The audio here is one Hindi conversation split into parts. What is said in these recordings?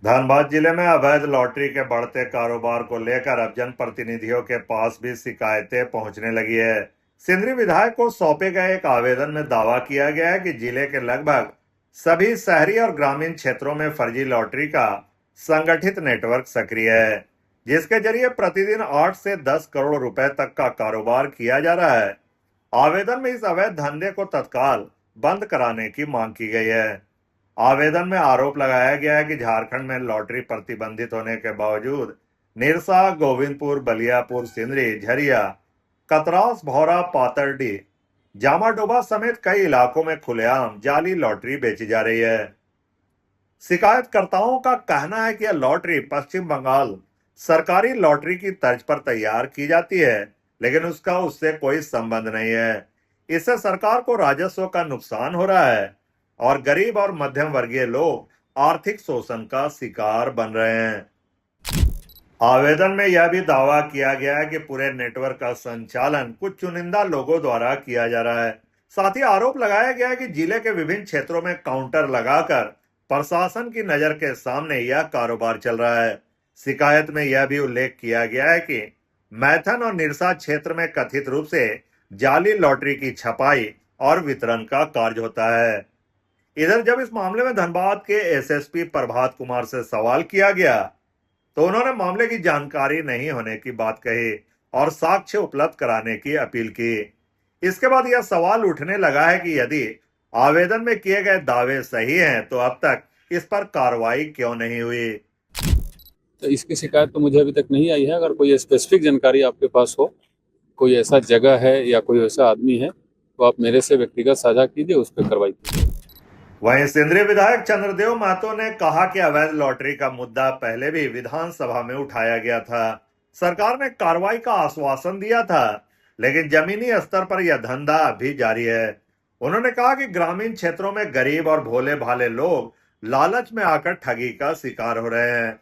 धनबाद जिले में अवैध लॉटरी के बढ़ते कारोबार को लेकर अब जनप्रतिनिधियों के पास भी शिकायतें पहुंचने लगी है। सिंदरी विधायक को सौंपे गए एक आवेदन में दावा किया गया है कि जिले के लगभग सभी शहरी और ग्रामीण क्षेत्रों में फर्जी लॉटरी का संगठित नेटवर्क सक्रिय है, जिसके जरिए प्रतिदिन 8 से 10 करोड़ रुपए तक का कारोबार किया जा रहा है। आवेदन में इस अवैध धंधे को तत्काल बंद कराने की मांग की गई है। आवेदन में आरोप लगाया गया है कि झारखंड में लॉटरी प्रतिबंधित होने के बावजूद निरसा, गोविंदपुर, बलियापुर, सिंदरी, झरिया, कतरास, भौरा, पातरडी, जामाडोबा समेत कई इलाकों में खुलेआम जाली लॉटरी बेची जा रही है। शिकायतकर्ताओं का कहना है कि यह लॉटरी पश्चिम बंगाल सरकारी लॉटरी की तर्ज पर तैयार की जाती है, लेकिन उसका उससे कोई संबंध नहीं है। इससे सरकार को राजस्व का नुकसान हो रहा है और गरीब और मध्यम वर्गीय लोग आर्थिक शोषण का शिकार बन रहे हैं। आवेदन में यह भी दावा किया गया है कि पूरे नेटवर्क का संचालन कुछ चुनिंदा लोगों द्वारा किया जा रहा है। साथ ही आरोप लगाया गया है कि जिले के विभिन्न क्षेत्रों में काउंटर लगाकर प्रशासन की नजर के सामने यह कारोबार चल रहा है। शिकायत में यह भी उल्लेख किया गया है कि मैथन और निरसा क्षेत्र में कथित रूप से जाली लॉटरी की छपाई और वितरण का कार्य होता है। इधर जब इस मामले में धनबाद के एसएसपी प्रभात कुमार से सवाल किया गया तो उन्होंने मामले की जानकारी नहीं होने की बात कही और साक्ष्य उपलब्ध कराने की अपील की। इसके बाद यह सवाल उठने लगा है कि यदि आवेदन में किए गए दावे सही हैं तो अब तक इस पर कार्रवाई क्यों नहीं हुई। तो इसकी शिकायत तो मुझे अभी तक नहीं आई है। अगर कोई स्पेसिफिक जानकारी आपके पास हो, कोई ऐसा जगह है या कोई ऐसा आदमी है, तो आप मेरे से व्यक्तिगत साझा कीजिए, उस पर कार्रवाई कीजिए। वहीं सिंदरी विधायक चंद्रदेव महतो ने कहा कि अवैध लॉटरी का मुद्दा पहले भी विधानसभा में उठाया गया था। सरकार ने कार्रवाई का आश्वासन दिया था, लेकिन जमीनी स्तर पर यह धंधा अभी जारी है। उन्होंने कहा कि ग्रामीण क्षेत्रों में गरीब और भोले भाले लोग लालच में आकर ठगी का शिकार हो रहे हैं।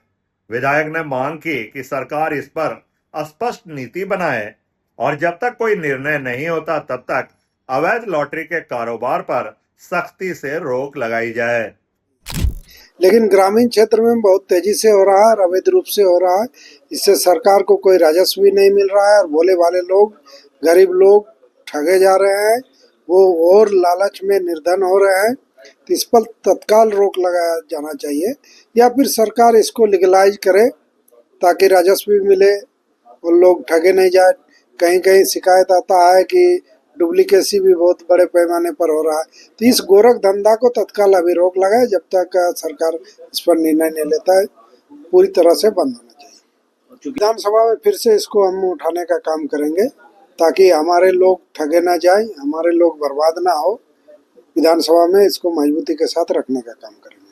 विधायक ने मांग की कि सरकार इस पर स्पष्ट नीति बनाए और जब तक कोई निर्णय नहीं होता तब तक अवैध लॉटरी के कारोबार पर सख्ती से रोक लगाई जाए। लेकिन ग्रामीण क्षेत्र में बहुत तेजी से हो रहा है और अवैध रूप से हो रहा है। इससे सरकार को कोई राजस्व भी नहीं मिल रहा है और भोले भाले लोग, गरीब लोग ठगे जा रहे हैं, वो और लालच में निर्धन हो रहे हैं। तो इस पर तत्काल रोक लगाया जाना चाहिए या फिर सरकार इसको लीगलाइज करे ताकि राजस्व भी मिले और लोग ठगे नहीं जाए। कहीं कहीं शिकायत आता है कि डुप्लीकेसी भी बहुत बड़े पैमाने पर हो रहा है। तो इस गोरख धंधा को तत्काल अभी रोक लगाए जब तक सरकार इस पर निर्णय नहीं लेता है। पूरी तरह से बंद होना चाहिए। विधानसभा में फिर से इसको हम उठाने का काम करेंगे ताकि हमारे लोग ठगे ना जाए, हमारे लोग बर्बाद ना हो। विधानसभा में इसको मजबूती के साथ रखने का काम करेंगे।